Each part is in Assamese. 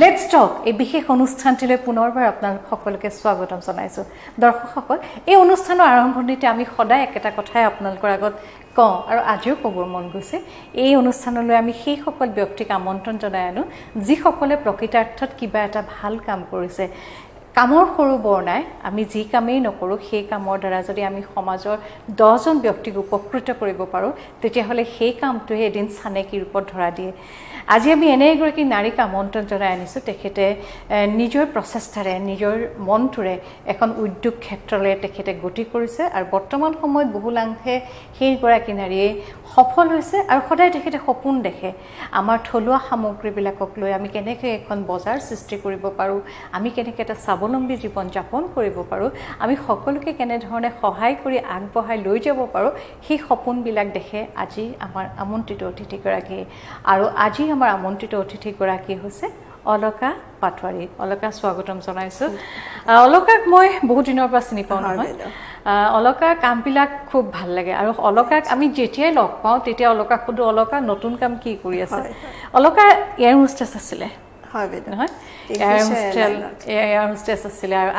লেটস টক এই বিশেষ অনুষ্ঠানটিলৈ পুনৰবাৰ আপোনালোক সকলোকে স্বাগতম জনাইছোঁ দৰ্শকসকল এই অনুষ্ঠানৰ আৰম্ভণিতে আমি সদায় একেটা কথাই আপোনালোকৰ আগত কওঁ আৰু আজিও ক'বৰ মন গৈছে এই অনুষ্ঠানলৈ আমি সেই সকল ব্যক্তিক আমন্ত্ৰণ জনাই আনো যিসকলে প্ৰকৃতাৰ্থত কিবা এটা ভাল কাম কৰিছে কামৰ সৰু বৰ নাই আমি যি কামেই নকৰোঁ সেই কামৰ দ্বাৰা যদি আমি সমাজৰ 10 জন ব্যক্তিক উপকৃত কৰিব পাৰোঁ তেতিয়াহ'লে সেই কামটোৱে এদিন চানেকি ৰূপত ধৰা দিয়ে আজি আমি এনে এগৰাকী নাৰীক আমন্ত্ৰণ জনাই আনিছোঁ তেখেতে নিজৰ প্ৰচেষ্টাৰে নিজৰ মনটোৰে এখন উদ্যোগ ক্ষেত্ৰলৈ তেখেতে গতি কৰিছে আৰু বৰ্তমান সময়ত বহুলাংশে সেইগৰাকী নাৰীয়ে সফল হৈছে আৰু সদায় তেখেতে সপোন দেখে আমাৰ থলুৱা সামগ্ৰীবিলাকক লৈ আমি কেনেকৈ এখন বজাৰ সৃষ্টি কৰিব পাৰোঁ আমি কেনেকৈ এটা স্বাৱলম্বী জীৱন যাপন কৰিব পাৰোঁ আমি সকলোকে কেনেধৰণে সহায় কৰি আগবঢ়াই লৈ যাব পাৰোঁ সেই সপোনবিলাক দেখে আজি আমাৰ আমন্ত্ৰিত অতিথিগৰাকী আৰু আজি আমাৰ আমন্ত্ৰিত অতিথিগৰাকী হৈছে অলকা পাটোৱাৰী অলকা স্বাগতম জনাইছোঁ অলকাক মই বহুত দিনৰ পৰা চিনি পাওঁ নহয় অলকাৰ কামবিলাক খুব ভাল লাগে আৰু অলকাক আমি যেতিয়াই লগ পাওঁ তেতিয়া অলকাক সুধো অলকা নতুন কাম কি কৰি আছে অলকা এয়াৰ হোষ্টেছ আছিলে নহয় এয়াৰ হোষ্টেছ আছিলে আৰু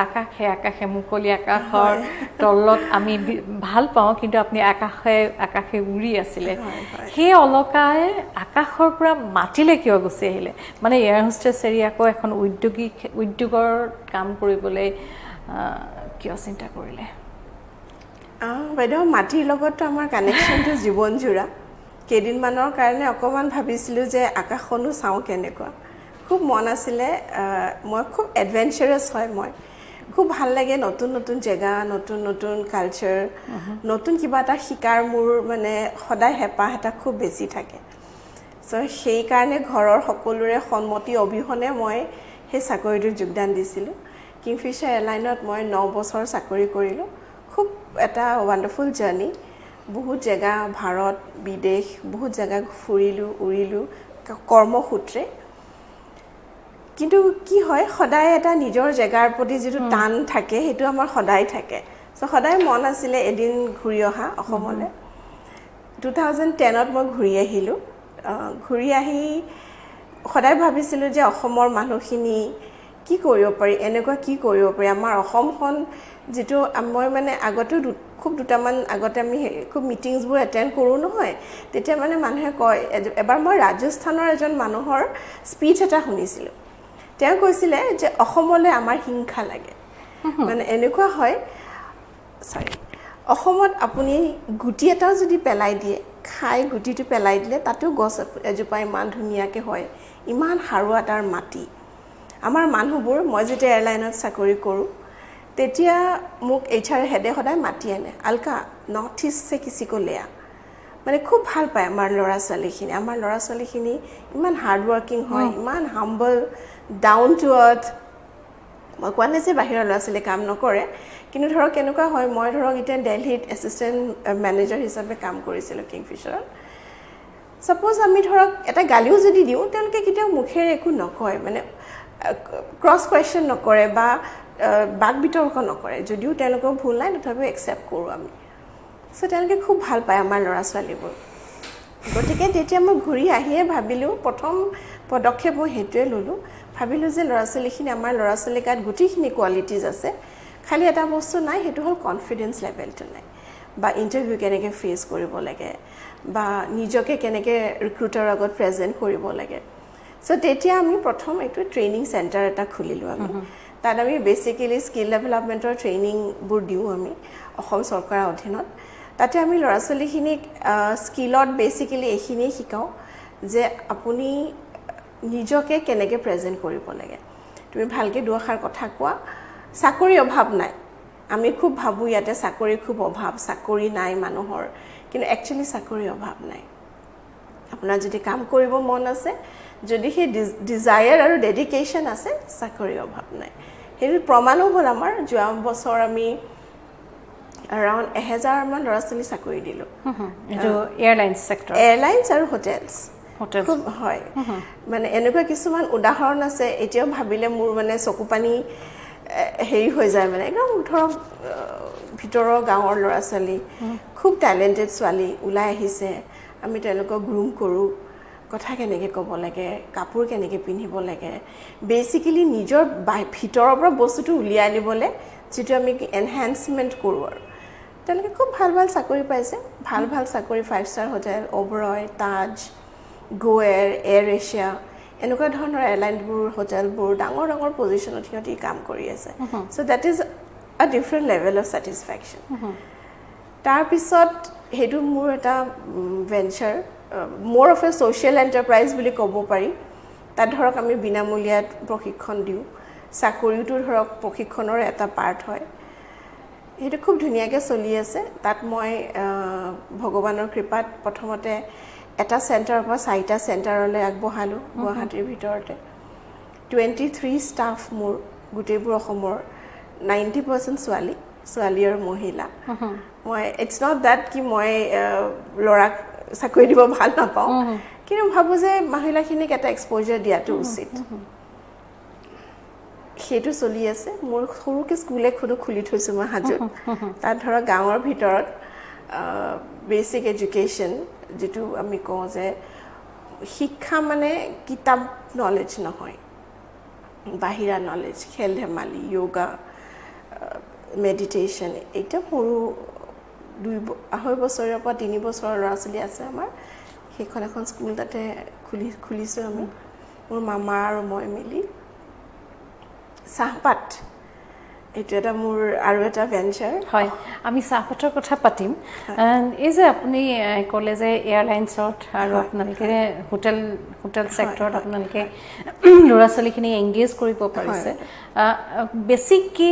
আকাশে মুকলি আকাশৰ তলত আমি ভাল পাওঁ কিন্তু আপুনি আকাশে উৰি আছিলে সেই অলকাই আকাশৰ পৰা মাটিলে কিয় গুচি আহিলে মানে এয়াৰ হোষ্টেছ এৰি আকৌ এখন উদ্যোগৰ কাম কৰিবলৈ কিয় চিন্তা কৰিলে বাইদেউ মাটিৰ লগততো আমাৰ কানেকশ্যনটো জীৱন জোৰা কেইদিনমানৰ কাৰণে অকণমান ভাবিছিলোঁ যে আকাশখনো চাওঁ কেনেকুৱা খুব মন আছিলে মই খুব এডভেঞ্চাৰাছ হয় মই খুব ভাল লাগে নতুন নতুন জেগা নতুন নতুন কালচাৰ নতুন কিবা এটা শিকাৰ মোৰ মানে সদায় হেঁপাহ এটা খুব বেছি থাকে চ' সেইকাৰণে ঘৰৰ সকলোৰে সন্মতি অবিহনে মই সেই চাকৰিটোত যোগদান দিছিলোঁ কিংফিছাৰ এয়াৰলাইনত মই 9 বছৰ চাকৰি কৰিলোঁ খুব এটা ৱাণ্ডাৰফুল জাৰ্ণি বহুত জেগা ভাৰত বিদেশ বহুত জেগা ফুৰিলোঁ উৰিলোঁ কৰ্মসূত্ৰে কিন্তু কি হয় সদায় এটা নিজৰ জেগাৰ প্ৰতি যিটো টান থাকে সেইটো আমাৰ সদায় থাকে চ' সদায় মন আছিলে এদিন ঘূৰি অহা অসমলৈ 2010ত মই ঘূৰি আহিলোঁ ঘূৰি আহি সদায় ভাবিছিলোঁ যে অসমৰ মানুহখিনি কি কৰিব পাৰি এনেকুৱা কি কৰিব পাৰি আমাৰ অসমখন যিটো মই মানে আগতেও খুব দুটামান আগতে আমি খুব মিটিংছবোৰ এটেণ্ড কৰোঁ নহয় তেতিয়া মানে মানুহে কয় এবাৰ মই ৰাজস্থানৰ এজন মানুহৰ স্পীচ এটা শুনিছিলোঁ তেওঁ কৈছিলে যে অসমলৈ আমাৰ হিংসা লাগে মানে এনেকুৱা হয় অসমত আপুনি গুটি এটাও যদি পেলাই দিয়ে খাই গুটিটো পেলাই দিলে তাতো গছ এজোপা ইমান ধুনীয়াকৈ হয় ইমান সাৰুৱা তাৰ মাটি আমাৰ মানুহবোৰ মই যেতিয়া এয়াৰলাইনত চাকৰি কৰোঁ তেতিয়া মোক HR হেডে সদায় মাতি আনে আলকা নৰ্থ ইষ্ট সে কিছি কো লেয়া মানে খুব ভাল পায় আমাৰ ল'ৰা ছোৱালীখিনি ইমান হাৰ্ড ৱৰ্কিং হয় ইমান হাম্বল ডাউন টু আৰ্থ মই কোৱা নাই যে বাহিৰৰ ল'ৰা ছোৱালী কাম নকৰে কিন্তু ধৰক কেনেকুৱা হয় মই ধৰক এতিয়া দিল্লীত এছিষ্টেণ্ট মেনেজাৰ হিচাপে কাম কৰিছিলোঁ কিংফিছাৰত ছাপ'জ আমি ধৰক এটা গালিও যদি দিওঁ তেওঁলোকে কেতিয়াও মুখেৰে একো নকয় মানে ক্ৰছ কুৱেশ্যন নকৰে বা বাক বিতৰ্ক নকৰে যদিও তেওঁলোকৰ ভুল নাই তথাপিও একচেপ্ট কৰোঁ আমি চ' তেওঁলোকে খুব ভাল পায় আমাৰ ল'ৰা ছোৱালীবোৰ গতিকে তেতিয়া মই ঘূৰি আহিয়ে ভাবিলোঁ প্ৰথম পদক্ষেপ মই সেইটোৱে ল'লোঁ ভাবিলোঁ যে ল'ৰা ছোৱালীখিনি আমাৰ ল'ৰা ছোৱালীৰ গাত গোটেইখিনি কোৱালিটিজ আছে খালি এটা বস্তু নাই সেইটো হ'ল কনফিডেঞ্চ লেভেলটো নাই বা ইণ্টাৰভিউ কেনেকৈ ফেচ কৰিব লাগে বা নিজকে কেনেকৈ ৰিক্ৰুটাৰৰ আগত প্ৰেজেণ্ট কৰিব লাগে চ' তেতিয়া আমি প্ৰথম এইটো ট্ৰেইনিং চেণ্টাৰ এটা খুলিলোঁ আমি তাত আমি বেচিকেলি স্কিল ডেভেলপমেণ্টৰ ট্ৰেইনিংবোৰ দিওঁ আমি অসম চৰকাৰৰ অধীনত তাতে আমি ল'ৰা ছোৱালীখিনিক স্কিলত বেচিকেলি এইখিনিয়ে শিকাওঁ যে আপুনি নিজকে কেনেকৈ প্ৰেজেণ্ট কৰিব লাগে তুমি ভালকৈ দুআষাৰ কথা কোৱা চাকৰি অভাৱ নাই আমি খুব ভাবোঁ ইয়াতে চাকৰি খুব অভাৱ চাকৰি নাই মানুহৰ কিন্তু একচুৱেলি চাকৰি অভাৱ নাই আপোনাৰ যদি কাম কৰিব মন আছে যদি সেই ডিজায়াৰ আৰু ডেডিকেশ্যন আছে চাকৰি অভাৱ নাই সেইটো প্ৰমাণো হ'ল আমাৰ যোৱা বছৰ আমি around 1000 মান ল'ৰা ছোৱালী চাকৰি দিলোঁ এইটো এয়াৰলাইন্স ছেক্টৰ এয়াৰলাইন্স আৰু হোটেলছ খুব হয় মানে এনেকুৱা কিছুমান উদাহৰণ আছে এতিয়াও ভাবিলে মোৰ মানে চকু পানী হেৰি হৈ যায় মানে একদম ধৰক ভিতৰৰ গাঁৱৰ ল'ৰা ছোৱালী খুব টেলেণ্টেড ছোৱালী ওলাই আহিছে আমি তেওঁলোকক গ্ৰুম কৰোঁ কথা কেনেকৈ ক'ব লাগে কাপোৰ কেনেকৈ পিন্ধিব লাগে বেচিকেলি নিজৰ ভিতৰৰ পৰা বস্তুটো উলিয়াই আনিবলৈ যিটো আমি এনহেঞ্চমেণ্ট কৰোঁ আৰু তেওঁলোকে খুব ভাল ভাল চাকৰি পাইছে ভাল ভাল চাকৰি 5-star হোটেল অবৰয় তাজ গো এয়াৰ এছিয়া এনেকুৱা ধৰণৰ এয়াৰলাইনবোৰ হোটেলবোৰ ডাঙৰ ডাঙৰ পজিশ্যনত সিহঁতি কাম কৰি আছে so' that is a different level of satisfaction তাৰপিছত সেইটো মোৰ এটা ভেঞ্চাৰ মোৰ অফ এ ছ'চিয়েল এণ্টাৰপ্ৰাইজ বুলি ক'ব পাৰি তাত ধৰক আমি বিনামূলীয়াত প্ৰশিক্ষণ দিওঁ চাকৰিটো ধৰক প্ৰশিক্ষণৰ এটা পাৰ্ট হয় সেইটো খুব ধুনীয়াকৈ চলি আছে তাত মই ভগৱানৰ কৃপাত প্ৰথমতে এটা চেণ্টাৰৰ পৰা 4টা চেণ্টাৰলৈ আগবঢ়ালোঁ গুৱাহাটীৰ ভিতৰতে 23 ষ্টাফ মোৰ গোটেইবোৰ অসমৰ 90% ছোৱালী আৰু মহিলা মই ইটছ নট দেট কি মই ল'ৰাক চাকৰি দিব ভাল নাপাওঁ কিন্তু ভাবোঁ যে মহিলাখিনিক এটা এক্সপ'জাৰ দিয়াটো উচিত সেইটো চলি আছে মোৰ সৰুকৈ স্কুল এখনো খুলি থৈছোঁ মই হাজোত তাত ধৰক গাঁৱৰ ভিতৰত বেচিক এডুকেশ্যন যিটো আমি কওঁ যে শিক্ষা মানে কিতাপ নলেজ নহয় বাহিৰা নলেজ খেল ধেমালি য়োগা মেডিটেশ্যন এইটা সৰু 2.5 বছৰৰ পৰা 3 বছৰৰ ল'ৰা ছোৱালী আছে আমাৰ সেইখন এখন স্কুল তাতে খুলিছোঁ আমি মোৰ মামা আৰু মই মিলি চাহপাত এইটো এটা মোৰ আৰু এটা ভেঞ্চাৰ হয় আমি চাহপাতৰ কথা পাতিম এই যে আপুনি ক'লে যে এয়াৰলাইন্সত আৰু আপোনালোকে হোটেল ছেক্টৰত আপোনালোকে ল'ৰা ছোৱালীখিনি এংগেজ কৰিব পাৰিছে বেছিক কি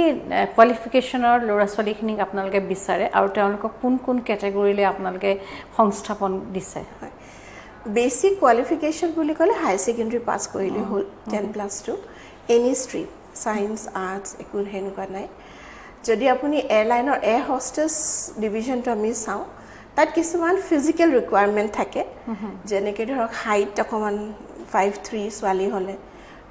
কোৱালিফিকেশ্যনৰ ল'ৰা ছোৱালীখিনিক আপোনালোকে বিচাৰে আৰু তেওঁলোকক কোন কোন কেটেগৰীলৈ আপোনালোকে সংস্থাপন দিছে বেছিক কোৱালিফিকেশ্যন বুলি ক'লে হাই ছেকেণ্ডেৰী পাছ কৰিলে হ'ল 10+2 এনি ষ্ট্ৰীম সায়েন্স আৰ্টছ একো সেনেকুৱা নাই যদি আপুনি এয়াৰলাইনৰ এয়াৰ হোষ্টেছ ডিভিজনটো আমি চাওঁ তাত কিছুমান ফিজিকেল ৰিকুৱাৰমেণ্ট থাকে যেনেকৈ ধৰক হাইট অকণমান 5'3" ছোৱালী হ'লে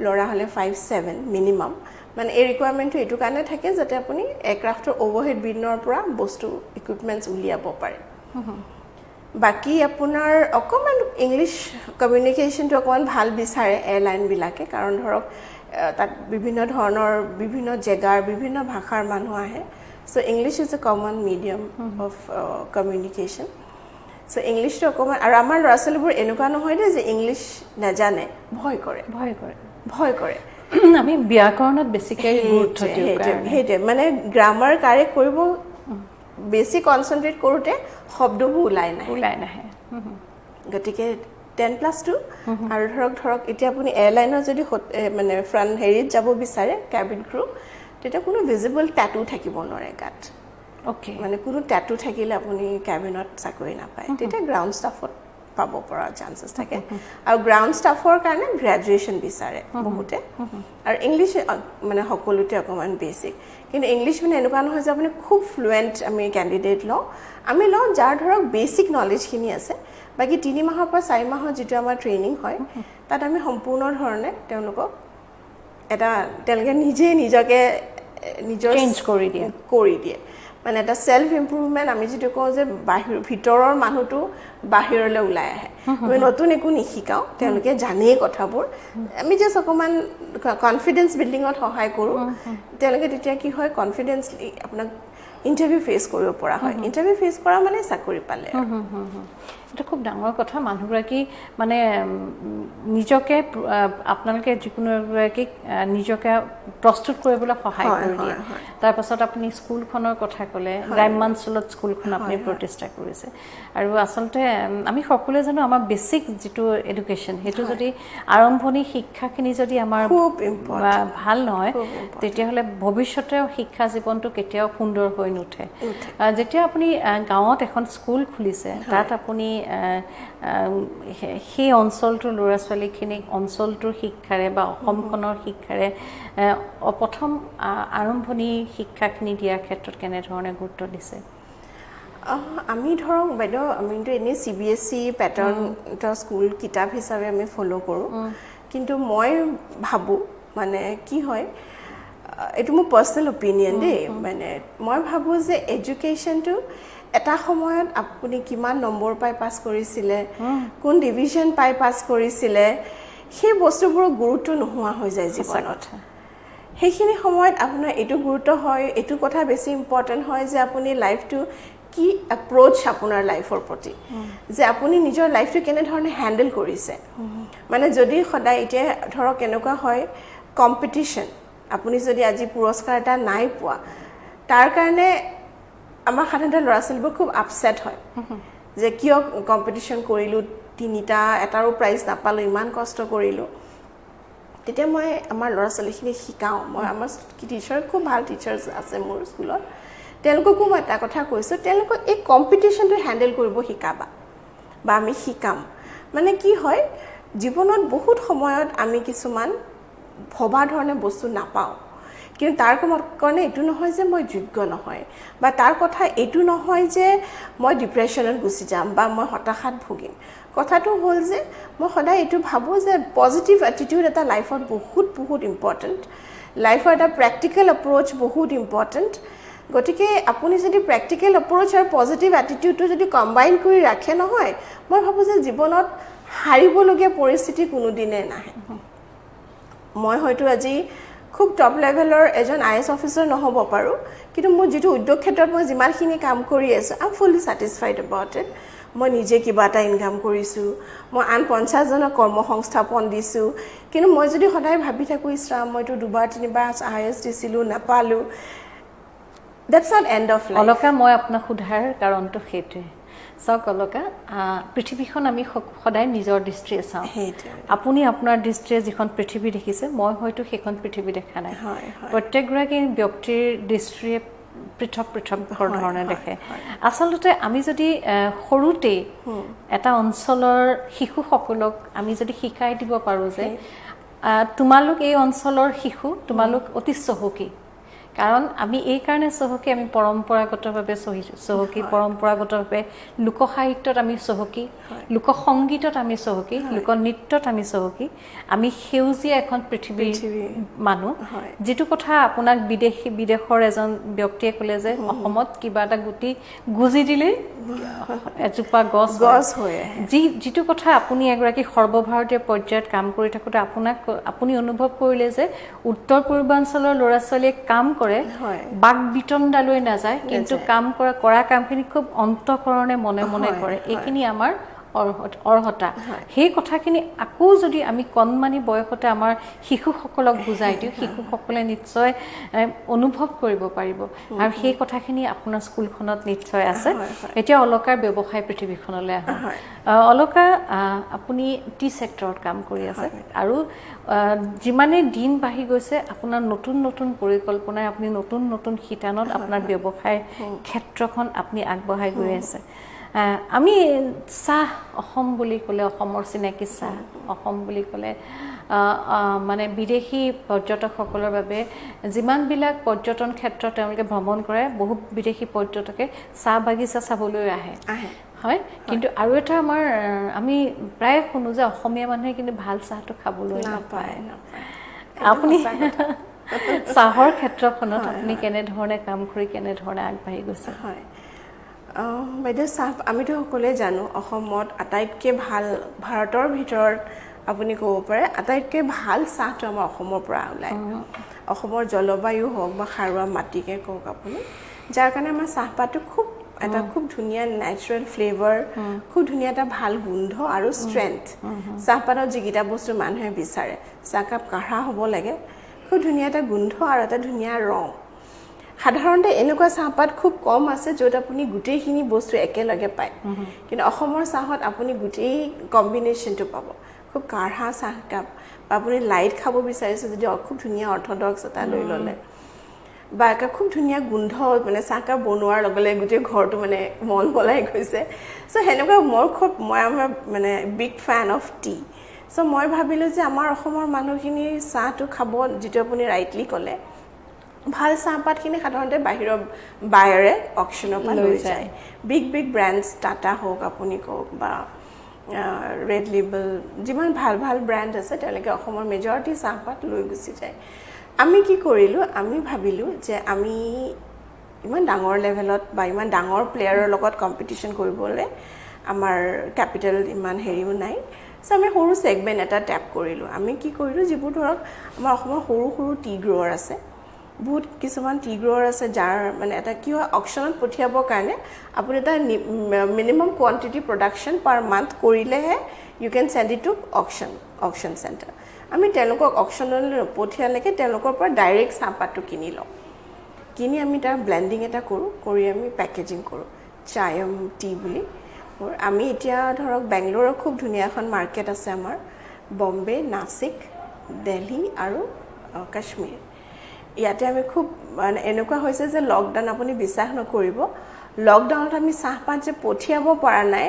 ল'ৰা হ'লে 5'7" মিনিমাম মানে এই ৰিকুৱাৰমেণ্টটো এইটো কাৰণে থাকে যাতে আপুনি এয়াৰক্ৰাফ্টৰ অভাৰহেড বিনৰ পৰা বস্তু ইকুইপমেণ্টছ উলিয়াব পাৰে বাকী আপোনাৰ অকণমান ইংলিছ কমিউনিকেশ্যনটো অকণমান ভাল বিচাৰে এয়াৰলাইনবিলাকে কাৰণ ধৰক তাত বিভিন্ন ধৰণৰ বিভিন্ন জেগাৰ বিভিন্ন ভাষাৰ মানুহ আহে so' English is a common medium of communication so' ইংলিছটো অকণমান আৰু আমাৰ ল'ৰা ছোৱালীবোৰ এনেকুৱা নহয় দেই যে ইংলিছ নাজানে ভয় কৰে আমি ব্যাকৰণত বেছিকৈ গুৰুত্ব দিওঁ সেইটোৱে মানে গ্ৰামাৰ কাৰেক্ট কৰিব বেছি কনচেনট্ৰেট কৰোঁতে শব্দবোৰ ওলাই নাহে গতিকে 10+2 আৰু ধৰক এতিয়া আপুনি এয়াৰলাইনৰ যদি মানে ফ্ৰণ্ট হেৰিত যাব বিচাৰে কেবিন ক্ৰু তেতিয়া কোনো ভিজিবল টেটু থাকিব নোৱাৰে গাত অ'কে মানে কোনো টেটু থাকিলে আপুনি কেবিনত চাকৰি নাপায় তেতিয়া গ্ৰাউণ্ড ষ্টাফত পাব পৰা চান্সেছ থাকে আৰু গ্ৰাউণ্ড ষ্টাফৰ কাৰণে গ্ৰেজুৱেশ্যন বিচাৰে বহুতে আৰু ইংলিছ মানে সকলোতে অকণমান বেছিক কিন্তু ইংলিছ মানে এনেকুৱা নহয় যে আপুনি খুব ফ্লুৱেণ্ট আমি কেণ্ডিডেট আমি লওঁ যাৰ ধৰক বেছিক নলেজখিনি আছে বাকী 3 মাহৰ পৰা 4 মাহৰ যিটো আমাৰ ট্ৰেইনিং হয় তাত আমি সম্পূৰ্ণ ধৰণে তেওঁলোকে নিজকে নিজৰ চেঞ্জ কৰি দিয়ে মানে এটা সেলফ ইমপ্ৰুভমেন্ট আমি যেটো কওঁ যে ভিতৰৰ মানুহটো বাহিৰলৈ ওলাই আহে আমি নতুন একো নিশিকাও তেওঁলোকে জানেই কথাবোৰ আমি জাস্ট অকমান কনফিডেন্স বিল্ডিঙত সহায় কৰো তেওঁলোকে তেতিয়া কি হয় কনফিডেন্সলি আপোনাক ইন্টাৰভিউ ফেস কৰিব পৰা হয় ইন্টাৰভিউ ফেস কৰা মানে চাকৰি পালে এটা খুব ডাঙৰ কথা মানুহগৰাকী মানে নিজকে আপোনালোকে যিকোনো এগৰাকীক নিজকে প্ৰস্তুত কৰিবলৈ সহায় কৰি দিয়ে তাৰপাছত আপুনি স্কুলখনৰ কথা ক'লে গ্ৰাম্যাঞ্চলত স্কুলখন আপুনি প্ৰতিষ্ঠা কৰিছে আৰু আচলতে আমি সকলোৱে জানো আমাৰ বেছিক যিটো এডুকেশ্যন সেইটো যদি আৰম্ভণি শিক্ষাখিনি যদি আমাৰ খুব ভাল নহয় তেতিয়াহ'লে ভৱিষ্যতে শিক্ষা জীৱনটো কেতিয়াও সুন্দৰ হৈ নুঠে যেতিয়া আপুনি গাঁৱত এখন স্কুল খুলিছে তাত আপুনি সেই অঞ্চলটোৰ ল'ৰা ছোৱালীখিনিক অঞ্চলটোৰ শিক্ষাৰে বা অসমখনৰ শিক্ষাৰে প্ৰথম আৰম্ভণি শিক্ষাখিনি দিয়াৰ ক্ষেত্ৰত কেনেধৰণে গুৰুত্ব দিছে আমি ধৰক বাইদেউ আমিতো এনেই CBSE পেটাৰ্ণ স্কুল কিতাপ হিচাপে আমি ফ'ল' কৰোঁ কিন্তু মই ভাবোঁ মানে কি হয় এইটো মোৰ পাৰ্চনেল অপিনিয়ন দেই মানে মই ভাবোঁ যে এডুকেশ্যনটো এটা সময়ত আপুনি কিমান নম্বৰ পাই পাছ কৰিছিলে কোন ডিভিজন পাই পাছ কৰিছিলে সেই বস্তুবোৰৰ গুৰুত্ব নোহোৱা হৈ যায় জীৱনত সেইখিনি সময়ত আপোনাৰ এইটো গুৰুত্ব হয় এইটো কথা বেছি ইম্পৰ্টেণ্ট হয় যে আপুনি লাইফটো কি এপ্ৰোচ আপোনাৰ লাইফৰ প্ৰতি যে আপুনি নিজৰ লাইফটো কেনেধৰণে হেণ্ডেল কৰিছে মানে যদি সদায় এতিয়া ধৰক এনেকুৱা হয় কম্পিটিশ্যন আপুনি যদি আজি পুৰস্কাৰ এটা নাই পোৱা তাৰ কাৰণে আমাৰ সাধাৰণতে ল'ৰা ছোৱালীবোৰ খুব আপছেট হয় যে কিয় কম্পিটিশ্যন কৰিলোঁ তিনিটা এটাৰো প্ৰাইজ নাপালোঁ ইমান কষ্ট কৰিলোঁ তেতিয়া মই আমাৰ ল'ৰা ছোৱালীখিনিক শিকাওঁ মই আমাৰ টিচাৰ খুব ভাল টিচাৰ্ছ আছে মোৰ স্কুলত তেওঁলোককো মই এটা কথা কৈছোঁ তেওঁলোকক এই কম্পিটিশ্যনটো হেণ্ডেল কৰিব শিকাবা বা আমি শিকাম মানে কি হয় জীৱনত বহুত সময়ত আমি কিছুমান ভবা ধৰণে বস্তু নাপাওঁ কিন্তু তাৰ কাৰণে এইটো নহয় যে মই যোগ্য নহয় বা তাৰ কথা এইটো নহয় যে মই ডিপ্ৰেশ্যনত গুচি যাম বা মই হতাশাত ভুগিম কথাটো হ'ল যে মই সদায় এইটো ভাবোঁ যে পজিটিভ এটিটিউড এটা লাইফত বহুত বহুত ইম্পৰ্টেণ্ট লাইফৰ এটা প্ৰেক্টিকেল এপ্ৰ'চ বহুত ইম্পৰ্টেণ্ট গতিকে আপুনি যদি প্ৰেক্টিকেল এপ্ৰ'চ আৰু পজিটিভ এটিটিউডটো যদি কম্বাইন কৰি ৰাখে নহয় মই ভাবোঁ যে জীৱনত হাৰিবলগীয়া পৰিস্থিতি কোনোদিনে নাহে মই হয়তো আজি খুব টপ লেভেলৰ এজন IAS অফিচাৰ নহ'ব পাৰোঁ কিন্তু মোৰ যিটো উদ্যোগ ক্ষেত্ৰত মই যিমানখিনি কাম কৰি আছোঁ I am fully satisfied about it মই নিজে কিবা এটা ইনকাম কৰিছোঁ মই আন 50জনক কৰ্মসংস্থাপন দিছোঁ কিন্তু মই যদি সদায় ভাবি থাকোঁ ইছৰাম মইতো 2-3বাৰ IAS দিছিলোঁ নাপালোঁ That's not end of life. Alka মই আপোনাক সোধাৰ কাৰণটো সেইটোৱে চাওক অলকা পৃথিৱীখন আমি সদায় নিজৰ দৃষ্টিৰে চাওঁ আপুনি আপোনাৰ দৃষ্টিৰে যিখন পৃথিৱী দেখিছে মই হয়তো সেইখন পৃথিৱী দেখা নাই প্ৰত্যেকগৰাকী ব্যক্তিৰ দৃষ্টিৰে পৃথক পৃথক ধৰণে দেখে আচলতে আমি যদি সৰুতেই এটা অঞ্চলৰ শিশুসকলক আমি যদি শিকাই দিব পাৰোঁ যে তোমালোক এই অঞ্চলৰ শিশু তোমালোক অতি চহকী কাৰণ আমি এই কাৰণে চহকী আমি পৰম্পৰাগতভাৱে চহকী পৰম্পৰাগতভাৱে লোকসাহিত্যত আমি চহকী লোকসংগীতত আমি চহকী লোকনৃত্যত আমি চহকী আমি সেউজীয়া এখন পৃথিৱীৰ মানুহ যিটো কথা আপোনাক বিদেশৰ এজন ব্যক্তিয়ে ক'লে যে অসমত কিবা এটা গুটি গুজি দিলেই এজোপা গছ হৈ যিটো কথা আপুনি এগৰাকী সৰ্বভাৰতীয় পৰ্যায়ত কাম কৰি থাকোঁতে আপুনি অনুভৱ কৰিলে যে উত্তৰ পূৰ্বাঞ্চলৰ ল'ৰা ছোৱালীয়ে কাম কৰে বাক বিতণ্ডালৈ নাযায় কিন্তু কাম কৰা কামখিনি খুব অন্তঃকৰণে মনে মনে কৰে এইখিনি আমাৰ অৰ্হতা সেই কথাখিনি আকৌ যদি আমি কণমানি বয়সতে আমাৰ শিশুসকলক বুজাই দিওঁ শিশুসকলে নিশ্চয় অনুভৱ কৰিব পাৰিব আৰু সেই কথাখিনি আপোনাৰ স্কুলখনত নিশ্চয় আছে এতিয়া অলকাৰ ব্যৱসায় পৃথিৱীখনলৈ আহোঁ অলকা আপুনি টি ছেক্টৰত কাম কৰি আছে আৰু যিমানে দিন বাঢ়ি গৈছে আপোনাৰ নতুন নতুন পৰিকল্পনাৰে আপুনি নতুন নতুন শিতানত আপোনাৰ ব্যৱসায় ক্ষেত্ৰখন আপুনি আগবঢ়াই গৈ আছে আমি চাহ অসম বুলি ক'লে অসমৰ চিনাকি চাহ অসম বুলি ক'লে মানে বিদেশী পৰ্যটকসকলৰ বাবে যিমানবিলাক পৰ্যটন ক্ষেত্ৰ তেওঁলোকে ভ্ৰমণ কৰে বহু বিদেশী পৰ্যটকে চাহ বাগিচা চাবলৈ আহে হয় কিন্তু আৰু এটা আমি প্ৰায় শুনো যে অসমীয়া মানুহে কিন্তু ভাল চাহটো খাবলৈ নাপায় আপুনি চাহৰ ক্ষেত্ৰখনত আপুনি কেনেধৰণে কাম কৰি কেনেধৰণে আগবাঢ়ি গৈছে হয় বাইদেউ চাহ আমিতো সকলোৱে জানো অসমত আটাইতকৈ ভাল ভাৰতৰ ভিতৰত আপুনি ক'ব পাৰে আটাইতকৈ ভাল চাহটো আমাৰ অসমৰ পৰা ওলায় অসমৰ জলবায়ু হওক বা সাৰুৱা মাটিকে কওক আপুনি যাৰ কাৰণে আমাৰ চাহপাতটো খুব ধুনীয়া নেচাৰেল ফ্লেভাৰ খুব ধুনীয়া এটা ভাল গোন্ধ আৰু ষ্ট্ৰেংথ চাহপাতত যিকেইটা বস্তু মানুহে বিচাৰে চাহকাপ কাঢ়া হ'ব লাগে খুব ধুনীয়া এটা গোন্ধ আৰু এটা ধুনীয়া ৰং সাধাৰণতে এনেকুৱা চাহপাত খুব কম আছে য'ত আপুনি গোটেইখিনি বস্তু একেলগে পায় কিন্তু অসমৰ চাহত আপুনি গোটেই কম্বিনেশ্যনটো পাব খুব কাঢ়া চাহকাপ বা আপুনি লাইট খাব বিচাৰিছে যদি খুব ধুনীয়া অৰ্থডক্স এটা লৈ ল'লে বা এটা খুব ধুনীয়া গোন্ধ মানে চাহকাপ বনোৱাৰ লগে লগে গোটেই ঘৰটো মানে মন পলাই গৈছে চ' সেনেকুৱা মই আমাৰ মানে বিগ ফেন অফ টি চ' মই ভাবিলোঁ যে আমাৰ অসমৰ মানুহখিনি চাহটো খাব যিটো আপুনি ৰাইটলি ক'লে ভাল চাহপাতখিনি সাধাৰণতে বাহিৰৰ বায়াৰে অকশ্যনৰ পৰা লৈ যায় বিগ ব্ৰেণ্ডছ টাটা হওক আপুনি কওক বা ৰেড লেবেল যিমান ভাল ভাল ব্ৰেণ্ড আছে তেওঁলোকে অসমৰ মেজৰিটি চাহপাত লৈ গুচি যায় আমি কি কৰিলোঁ আমি ভাবিলোঁ যে আমি ইমান ডাঙৰ লেভেলত বা ইমান ডাঙৰ প্লেয়াৰৰ লগত কম্পিটিশ্যন কৰিবলৈ আমাৰ কেপিটেল ইমান হেৰিও নাই সো আমি সৰু সেগমেন্ট এটা ট্যাপ কৰিলোঁ আমি কি কৰিলোঁ যিবোৰ ধৰক আমাৰ অসমৰ সৰু সৰু টি গ্ৰোৱাৰ আছে বহুত কিছুমান টি গ্ৰোৱাৰ আছে যাৰ মানে এটা কি হয় অকশ্যনত পঠিয়াবৰ কাৰণে আপুনি এটা minimum quantity production per month কৰিলেহে you can send it to auction centre আমি তেওঁলোকক অকশ্যনলৈ পঠিয়ালৈকে তেওঁলোকৰ পৰা ডাইৰেক্ট চাহপাতটো কিনি লওঁ কিনি আমি তাৰ ব্লেন্ডিং এটা কৰোঁ কৰি আমি পেকেজিং কৰোঁ চায়ম টি বুলি আমি এতিয়া ধৰক বেংগলোৰৰ খুব ধুনীয়া এখন মাৰ্কেট আছে আমাৰ বম্বে নাসিক দিল্লী আৰু কাশ্মীৰ ইয়াতে আমি খুব মানে এনেকুৱা হৈছে যে লকডাউন আপুনি বিশ্বাস নকৰিব লকডাউনত আমি চাহপাত যে পঠিয়াব পৰা নাই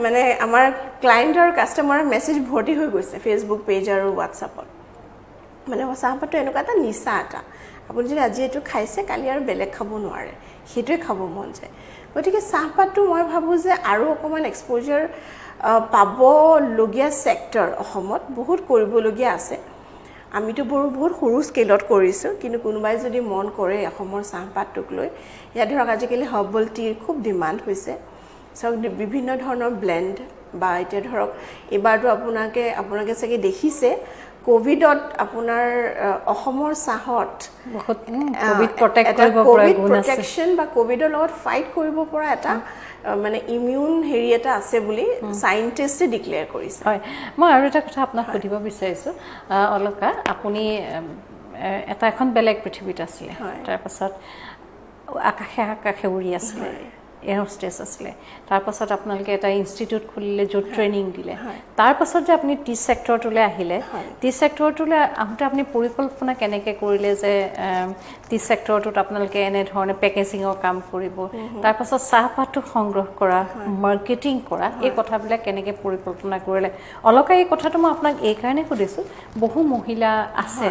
মানে আমাৰ ক্লায়েণ্ট আৰু কাষ্টমাৰৰ মেছেজ ভৰ্তি হৈ গৈছে ফেচবুক পেজ আৰু হোৱাটছআপত মানে চাহপাতটো এনেকুৱা এটা নিচা এটা আপুনি যদি আজি এইটো খাইছে কালি আৰু বেলেগ খাব নোৱাৰে সেইটোৱে খাব মন যায় গতিকে চাহপাতটো মই ভাবোঁ যে আৰু অকণমান এক্সপ'জাৰ পাবলগীয়া ছেক্টৰ অসমত বহুত কৰিবলগীয়া আছে আমিতো বহুত সৰু স্কেলত কৰিছোঁ কিন্তু কোনোবাই যদি মন কৰে অসমৰ চাহপাতটোক লৈ ইয়াত ধৰক আজিকালি হাৰ্বল টিৰ খুব ডিমাণ্ড হৈছে চাওক বিভিন্ন ধৰণৰ ব্লেণ্ড বা এতিয়া ধৰক এবাৰতো আপোনালোকে চাগে দেখিছে কোভিডত আপোনাৰ অসমৰ চাহত বহুত কোভিড প্ৰটেক্ট কৰিব পৰা গুণ আছে প্ৰটেকশ্যন বা কোভিডৰ লগত ফাইট কৰিব পৰা এটা মানে ইমিউন হেৰি এটা আছে বুলি সাইন্টিষ্টে ডিক্লেয়াৰ কৰিছে হয় মই আৰু এটা কথা আপোনাক সুধিব বিচাৰিছোঁ অলকা আপুনি এটা এখন বেলেগ পৃথিৱীত আছিলে তাৰপাছত আকাশে উৰি আছিলে এয়াৰহোষ্টেছ আছিলে তাৰপাছত আপোনালোকে এটা ইনষ্টিটিউট খুলিলে য'ত ট্ৰেইনিং দিলে তাৰপাছত যে আপুনি টি ছেক্টৰটোলৈ আহিলে টি ছেক্টৰটোলৈ আহোঁতে আপুনি পৰিকল্পনা কেনেকৈ কৰিলে যে টি ছেক্টৰটোত আপোনালোকে এনেধৰণে পেকেজিঙৰ কাম কৰিব তাৰপাছত চাহপাতটো সংগ্ৰহ কৰা মাৰ্কেটিং কৰা এই কথাবিলাক কেনেকৈ পৰিকল্পনা কৰিলে অলকা এই কথাটো মই আপোনাক এইকাৰণে সুধিছোঁ বহু মহিলা আছে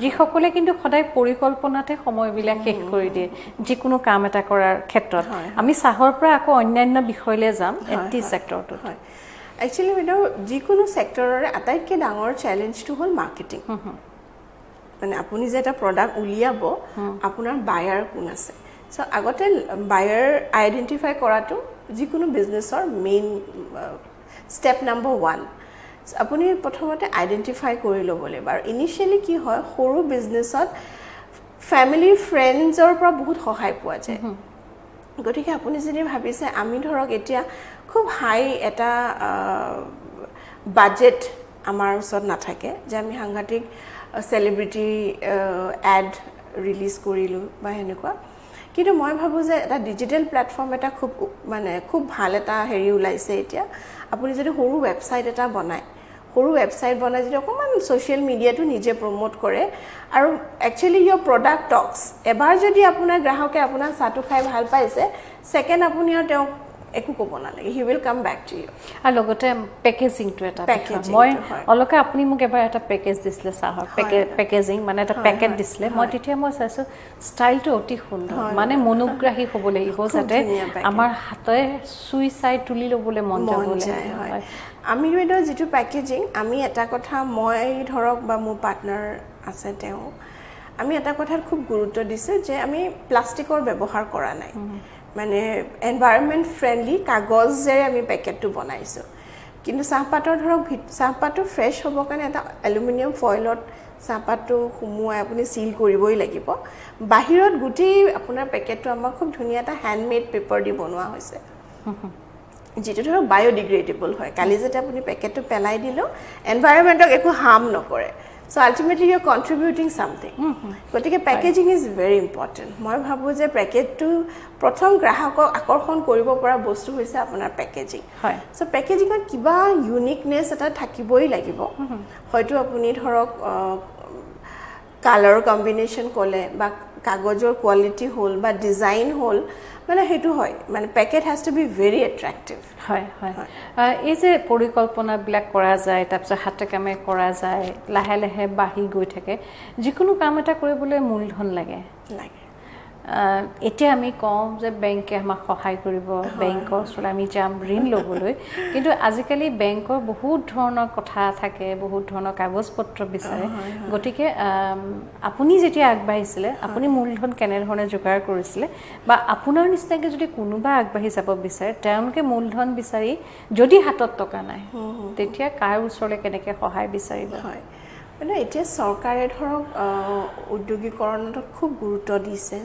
যিসকলে কিন্তু সদায় পৰিকল্পনাতে সময়বিলাক শেষ কৰি দিয়ে যিকোনো কাম এটা কৰাৰ ক্ষেত্ৰত আমি চাহৰ পৰা আকৌ অন্যান্য বিষয়লৈ যাম টি ছেক্টৰটোত একচুৱেলি বাইদেউ যিকোনো ছেক্টৰৰে আটাইতকৈ ডাঙৰ চেলেঞ্জটো হ'ল মাৰ্কেটিং মানে আপুনি যে এটা প্ৰডাক্ট উলিয়াব আপোনাৰ বায়াৰ কোন আছে চ' আগতে বায়াৰ আইডেণ্টিফাই কৰাটো যিকোনো বিজনেছৰ মেইন ষ্টেপ নম্বৰ 1 আপুনি প্ৰথমতে আইডেণ্টিফাই কৰি ল'ব লাগিব আৰু ইনিচিয়েলি কি হয় সৰু বিজনেছত ফেমিলি ফ্ৰেণ্ডছৰ পৰা বহুত সহায় পোৱা যায় গতিকে আপুনি যদি ভাবিছে আমি ধৰক এতিয়া খুব হাই এটা বাজেট আমাৰ ওচৰত নাথাকে যে আমি সাংঘাতিক চেলিব্ৰিটি এড ৰিলিজ কৰিলোঁ বা সেনেকুৱা কিন্তু মই ভাবোঁ যে এটা ডিজিটেল প্লেটফৰ্ম এটা খুব ভাল এটা হেৰি ওলাইছে এতিয়া আপুনি যদি সৰু ৱেবছাইট এটা বনায় যদি অকণমান ছ'চিয়েল মিডিয়াটো নিজে প্ৰমোট কৰে আৰু একচুৱেলি ইয়ৰ প্ৰডাক্ট টক্স এবাৰ যদি আপোনাৰ গ্ৰাহকে আপোনাৰ চাহটো খাই ভাল পাইছে ছেকেণ্ড আপুনি আৰু তেওঁক একো ক'ব নালাগে he will come back to you আৰু লগতে পেকেজিংটো এটা মই অলকা আপুনি মোক এবাৰ এটা পেকেজ দিছিলে চাহৰ পেকেজিং মানে এটা পেকেট দিছিলে মই তেতিয়া মই চাইছোঁ ষ্টাইলটো অতি সুন্দৰ মানে মনোগ্ৰাহী হ'ব লাগিব যাতে আমাৰ হাতে চুই চাই তুলি ল'বলৈ মন যাবলৈ আমি বাইদেউ যিটো পেকেজিং আমি এটা কথা মই ধৰক বা মোৰ পাৰ্টনাৰ আছে তেওঁ আমি এটা কথাত খুব গুৰুত্ব দিছোঁ যে আমি প্লাষ্টিকৰ ব্যৱহাৰ কৰা নাই মানে এনভাইৰনমেণ্ট ফ্ৰেণ্ডলি কাগজেৰে আমি পেকেটটো বনাইছোঁ কিন্তু চাহপাতৰ ধৰক চাহপাতটো ফ্ৰেছ হ'বৰ কাৰণে এটা এলুমিনিয়াম ফইলত চাহপাতটো সুমুৱাই আপুনি চিল কৰিবই লাগিব বাহিৰত গোটেই আপোনাৰ পেকেটটো আমাৰ খুব ধুনীয়া এটা হেণ্ডমেড পেপাৰ দি বনোৱা হৈছে যেটো ধৰক বায়োডিগ্ৰেডেবল হয় কালি যেতিয়া আপুনি পেকেটটো পেলাই দিলেও এনভাইৰনমেণ্টক একো হাৰ্ম নকৰে So ultimately you're contributing something. গতিকে পেকেজিং ইজ ভেৰি ইম্পৰ্টেণ্ট মই ভাবোঁ যে পেকেটটো প্ৰথম গ্ৰাহকক আকৰ্ষণ কৰিব পৰা বস্তু হৈছে আপোনাৰ পেকেজিং হয় চ' পেকেজিঙত কিবা ইউনিকনেছ এটা থাকিবই লাগিব হয়তো আপুনি ধৰক কালাৰ কম্বিনেশ্যন ক'লে বা কাগজৰ কোৱালিটি হ'ল বা ডিজাইন হ'ল মানে সেইটো হয় মানে packet has to be very attractive হয় হয় এই যে পৰিকল্পনাবিলাক কৰা যায় তাৰপিছত হাতে কামে কৰা যায় লাহে লাহে বাঢ়ি গৈ থাকে যিকোনো কাম এটা কৰিবলৈ মূলধন লাগে এতিয়া আমি কওঁ যে বেংকে আমাক সহায় কৰিব বেংকৰ ওচৰলৈ আমি যাম ঋণ ল'বলৈ কিন্তু আজিকালি বেংকৰ বহুত ধৰণৰ কথা থাকে বহুত ধৰণৰ কাগজ পত্ৰ বিচাৰে গতিকে আপুনি যেতিয়া আগবাঢ়িছিলে আপুনি মূলধন কেনেধৰণে যোগাৰ কৰিছিলে বা আপোনাৰ নিচিনাকৈ যদি কোনোবা আগবাঢ়ি যাব বিচাৰে তেওঁলোকে মূলধন বিচাৰি যদি হাতত টকা নাই তেতিয়া কাৰ ওচৰলৈ কেনেকৈ সহায় বিচাৰিব হয় মানে এতিয়া চৰকাৰে ধৰক উদ্যোগীকৰণত খুব গুৰুত্ব দিছে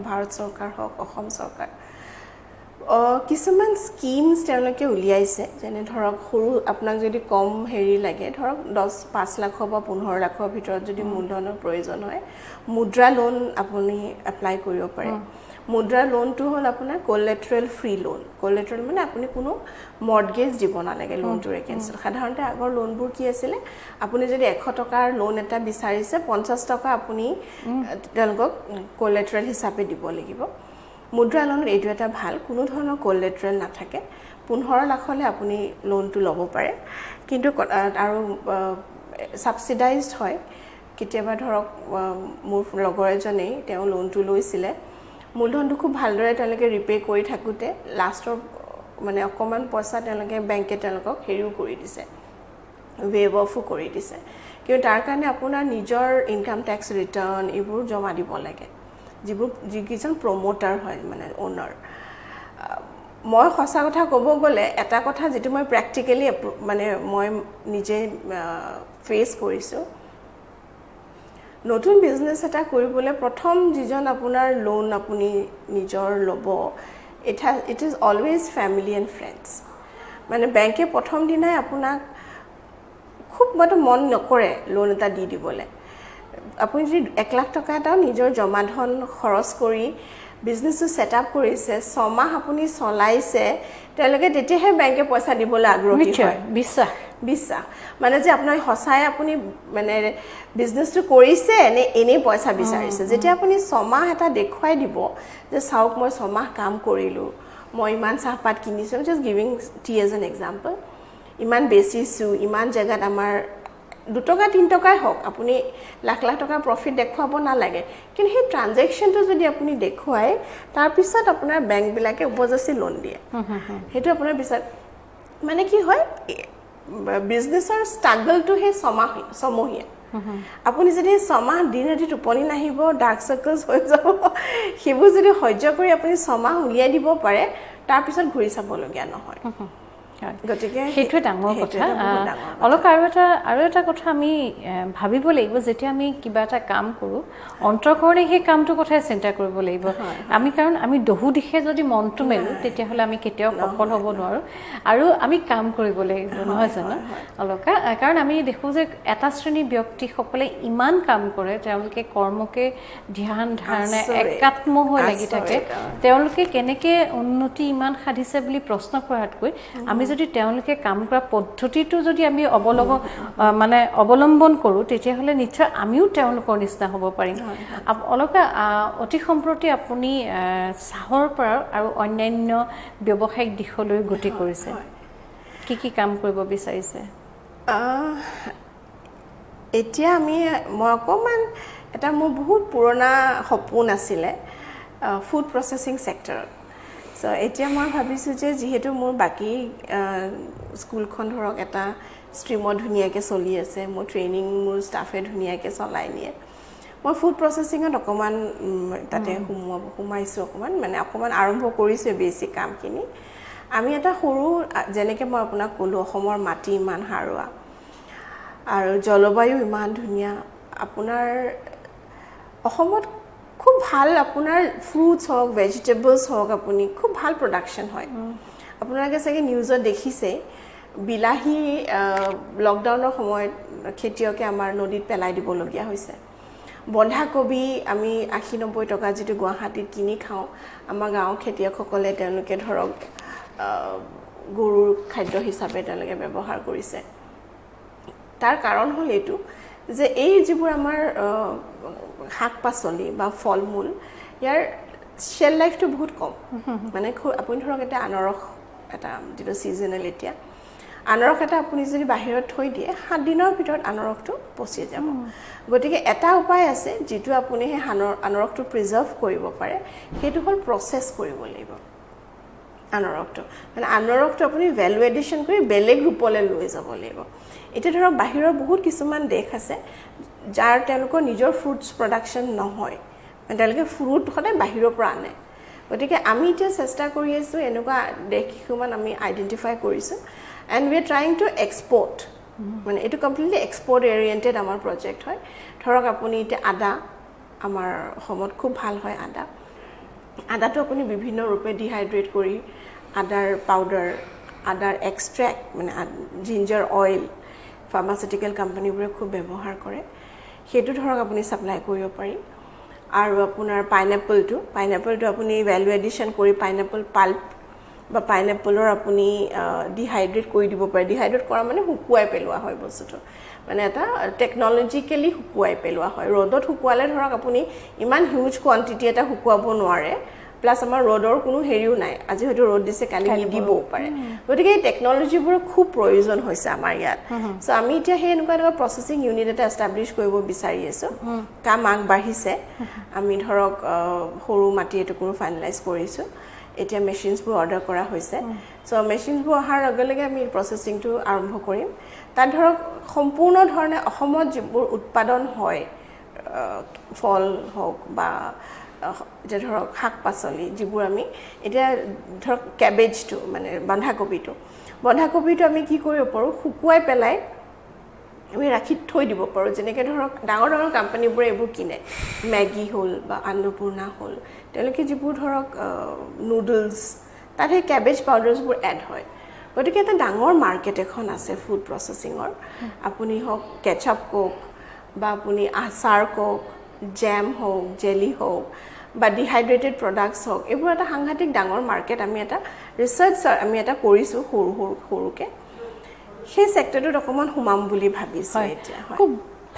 ভাৰত চৰকাৰ হওক অসম চৰকাৰ কিছুমান স্কিমছ তেওঁলোকে উলিয়াইছে যেনে ধৰক সৰু আপোনাক যদি কম হেৰি লাগে ধৰক 5 লাখ বা 15 লাখৰ ভিতৰত যদি মূলধনৰ প্ৰয়োজন হয় মুদ্ৰা লোন আপুনি এপ্লাই কৰিব পাৰে মুদ্ৰা লোনটো হ'ল আপোনাৰ কোলেট্ৰেল ফ্ৰী লোন কোলেট্ৰেল মানে আপুনি কোনো মৰ্টগেজ দিব নালাগে লোনটোৰ এগেইনষ্টত সাধাৰণতে আগৰ লোনবোৰ কি আছিলে আপুনি যদি 100 টকাৰ লোন এটা বিচাৰিছে 50 টকা আপুনি তেওঁলোকক কোলেট্ৰেল হিচাপে দিব লাগিব মুদ্ৰা লোনত এইটো এটা ভাল কোনো ধৰণৰ কোলেট্ৰেল নাথাকে 15 লাখলৈ আপুনি লোনটো ল'ব পাৰে কিন্তু আৰু সাবসিডাইজড হয় কেতিয়াবা ধৰক মোৰ লগৰ এজনেই তেওঁ লোনটো লৈছিলে মূলধনটো খুব ভালদৰে তেওঁলোকে ৰিপে কৰি থাকোঁতে লাষ্টৰ মানে অকণমান পইচা তেওঁলোকে বেংকে তেওঁলোকক হেৰিও কৰি দিছে ৱেভ অফো কৰি দিছে কিন্তু তাৰ কাৰণে আপোনাৰ নিজৰ ইনকাম টেক্স ৰিটাৰ্ণ এইবোৰ জমা দিব লাগে যিকেইজন প্ৰমোটাৰ হয় মানে অ'নাৰ মই সঁচা কথা ক'ব গ'লে এটা কথা যিটো মই প্ৰেক্টিকেলি মানে মই নিজে ফেচ কৰিছোঁ নতুন বিজনেছ এটা কৰিবলৈ প্ৰথম যিজন আপোনাৰ লোন আপুনি নিজৰ ল'ব it is always family and friends মানে বেংকে প্ৰথম দিনাই আপোনাক খুব মন নকৰে লোন এটা দি দিবলৈ আপুনি যদি 1 লাখ টকা এটাও নিজৰ জমা ধন খৰচ কৰি বিজনেছটো ছেট আপ কৰিছে 6 মাহ আপুনি চলাইছে তেওঁলোকে তেতিয়াহে বেংকে পইচা দিবলৈ আগ্ৰহী হয় বিশ্বাস মানে যে আপোনাৰ সঁচাই আপুনি মানে বিজনেছটো কৰিছে নে এনেই পইচা বিচাৰিছে যেতিয়া আপুনি 6 মাহ এটা দেখুৱাই দিব যে চাওক মই 6 মাহ কাম কৰিলোঁ মই ইমান চাহপাত কিনিছোঁ just giving tea as an example ইমান বেচিছোঁ ইমান জেগাত আমাৰ 2 টকা 3 টকাই হওক আপুনি লাখ টকা প্ৰফিট দেখুৱাব নালাগে কিন্তু সেই ট্ৰানজেকশ্যনটো যদি আপুনি দেখুৱাই তাৰপিছত আপোনাৰ বেংকবিলাকে উপযাচি লোন দিয়ে সেইটো আপোনাৰ পিছত মানে কি হয় বিজনেছৰ ষ্ট্ৰাগলটো সেই ছমহীয়া আপুনি যদি 6 মাহ দিন ৰাতি টোপনি নাহিব ডাৰ্ক চাৰ্কলছ হৈ যাব সেইবোৰ যদি সহ্য কৰি আপুনি 6 মাহ উলিয়াই দিব পাৰে তাৰপিছত ঘূৰি চাবলগীয়া নহয় গতিকে সেইটোৱে ডাঙৰ কথা অলপ আৰু এটা কথা আমি ভাবিব লাগিব যেতিয়া আমি কিবা এটা কাম কৰোঁ অন্তৰকৰণে সেই কামটোৰ কথাই চিন্তা কৰিব লাগিব আমি কাৰণ আমি দহু দিশে যদি মনটো মেলোঁ তেতিয়াহ'লে আমি কেতিয়াও সফল হ'ব নোৱাৰোঁ আৰু আমি কাম কৰিব লাগিব নহয় জানো অলকা কাৰণ আমি দেখোঁ যে এটা শ্ৰেণীৰ ব্যক্তিসকলে ইমান কাম কৰে তেওঁলোকে কৰ্মকে ধ্যান ধাৰণা একাত্ম হৈ লাগি থাকে তেওঁলোকে কেনেকৈ উন্নতি ইমান সাধিছে বুলি প্ৰশ্ন কৰাতকৈ আমি যদি তেওঁলোকে কাম কৰা পদ্ধতিটো যদি আমি অৱলম্বন কৰোঁ তেতিয়াহ'লে নিশ্চয় আমিও তেওঁলোকৰ নিচিনা হ'ব পাৰিম অলকা অতি সম্প্ৰতি আপুনি চাহৰ পৰা আৰু অন্যান্য ব্যৱসায়িক দিশলৈ গতি কৰিছে কি কাম কৰিব বিচাৰিছে এতিয়া মই অকণমান এটা মোৰ বহুত পুৰণা সপোন আছিলে ফুড প্ৰচেছিং ছেক্টৰত সো এতিয়া মই ভাবিছোঁ যে যিহেতু মোৰ বাকী স্কুলখন ধৰক এটা ষ্ট্ৰীমত ধুনীয়াকৈ চলি আছে মোৰ ট্ৰেইনিং মোৰ ষ্টাফে ধুনীয়াকৈ চলাই নিয়ে মই ফুড প্ৰচেছিঙত অকণমান তাতে সোমাইছোঁ অকণমান আৰম্ভ কৰিছোঁ বেছিক কামখিনি আমি এটা সৰু যেনেকৈ মই আপোনাক ক'লোঁ অসমৰ মাটি ইমান সাৰুৱা আৰু জলবায়ু ইমান ধুনীয়া আপোনাৰ অসমত খুব ভাল আপোনাৰ ফ্ৰুটছ হওক ভেজিটেবলছ হওক আপুনি খুব ভাল প্ৰডাকশ্যন হয় আপোনালোকে চাগে নিউজত দেখিছে বিলাহী লকডাউনৰ সময়ত খেতিয়কে আমাৰ নদীত পেলাই দিবলগীয়া হৈছে বন্ধাকবি আমি 80-90 টকা যিটো গুৱাহাটীত কিনি খাওঁ আমাৰ গাঁৱৰ খেতিয়কসকলে তেওঁলোকে ধৰক গৰুৰ খাদ্য হিচাপে তেওঁলোকে ব্যৱহাৰ কৰিছে তাৰ কাৰণ হ'ল এইটো যে এই যিবোৰ আমাৰ শাক পাচলি বা ফল মূল ইয়াৰ শেল লাইফটো বহুত কম মানে আপুনি ধৰক এটা আনাৰস এটা যিটো ছিজনেল এতিয়া আনাৰস এটা আপুনি যদি বাহিৰত থৈ দিয়ে 7 দিনৰ ভিতৰত আনাৰসটো পচি যাব গতিকে এটা উপায় আছে যেটো আপুনি হে আনাৰসটো প্ৰিজাৰ্ভ কৰিব পাৰে সেইটো হ'ল প্ৰসেস কৰিব লাগিব আনাৰসটো মানে আনাৰসটো আপুনি ভ্যালু এডিশন কৰি বেলেগ ৰূপলৈ লৈ যাব লাগিব এটা ধৰক বাহিৰৰ বহুত কিছুমান দেশ আছে যাৰ তেওঁলোকৰ নিজৰ ফ্ৰুটছ প্ৰডাকশন নহয় মানে তেওঁলোকে ফ্ৰুট হতে বাহিৰৰ পৰা আনে গতিকে আমি এতিয়া চেষ্টা কৰি আছো এনেকুৱা দেশ কিছুমান আমি আইডেন্টিফাই কৰিছো and we are trying to export মানে এটো কমপ্লিটলি এক্সপোৰ্ট ওৰিয়েন্টেড আমাৰ প্ৰজেক্ট হয় ধৰক আপুনি এটা আদা আমাৰ অসমত খুব ভাল হয় আদাটো আপুনি বিভিন্ন ৰূপে ডিহাইড্ৰেট কৰি আদাৰ পাউডাৰ আদাৰ এক্সট্ৰাক্ট মানে জিঞ্জাৰ অয়েল ফাৰ্মাসিউটিক্যাল কোম্পানীবোৰে খুব ব্যৱহাৰ কৰে হেতু ধৰক আপুনি সাপ্লাই কৰিব পাৰি আৰু আপোনাৰ পাইনাপলটো আপুনি ভ্যালু এডিশন কৰি পাইনাপল পাল্প বা পাইনাপলৰ আপুনি ডিহাইড্ৰেট কৰি দিব পাৰে ডিহাইড্ৰেট কৰা মানে হুকুৱাই পেলোৱা হয় বস্তুটো মানে এটা টেকনলজিক্যালি হুকুৱাই পেলোৱা হয় ৰ'দত হুকুৱালে ধৰক আপুনি ইমান হিউজ কোয়ান্টিটি এটা হুকুৱাব নোৱাৰে প্লাস আমাৰ ৰ'দৰ কোনো হেৰিও নাই আজি হয়তো ৰ'দ দিছে কালি নিদিবও পাৰে গতিকে এই টেকনলজিবোৰ খুব প্ৰয়োজন হৈছে আমাৰ ইয়াত সো আমি এতিয়া হে এনেকুৱা প্ৰসেসিং ইউনিট এটা এস্টাব্লিশ কৰিব বিচাৰি আছো কাম আগবাঢ়িছে আমি ধৰক সৰু মাটি এটুকুৰ ফাইনালাইজ কৰিছো এতিয়া মেচিনছবোৰ অৰ্ডাৰ কৰা হৈছে সো মেচিনছবোৰ অহাৰ লগে আমি প্ৰসেসিংটো আৰম্ভ কৰিম তাত ধৰক সম্পূৰ্ণ ধৰণে অসমত যিবোৰ উৎপাদন হয় ফল হওক বা যে ধৰক শাক পাচলি যিবোৰ আমি এতিয়া ধৰক কেবেজটো মানে বন্ধাকবিটো আমি কি কৰিব পাৰো হুকুৱাই পেলাই আমি ৰাখি থৈ দিব পাৰো যেনেকৈ ধৰক ডাঙৰ কোম্পানীবোৰে এইবোৰ কিনে ম্যাগি হল বা আন্নপূৰ্ণা হল তেওঁলোকে যিবোৰ ধৰক নুডলছ তাত সেই কেবেজ পাউডাৰছবোৰ এড হয় গতিকে এটা ডাঙৰ মাৰ্কেট এখন আছে ফুড প্ৰসেসিংৰ আপুনি হওক কেচাপ কোক বা আপুনি আচাৰ কোক জেম হওক জেলি হওক বা ডিহাইড্ৰেটেড প্ৰডাক্টছ হওক এইবোৰ এটা সাংঘাতিক ডাঙৰ মাৰ্কেট আমি এটা ৰিসাৰ্চ আমি এটা কৰিছো সৰুকে সেই সেক্টৰটোত অকমান হুমাম বুলি ভাবিছো এতিয়া খুব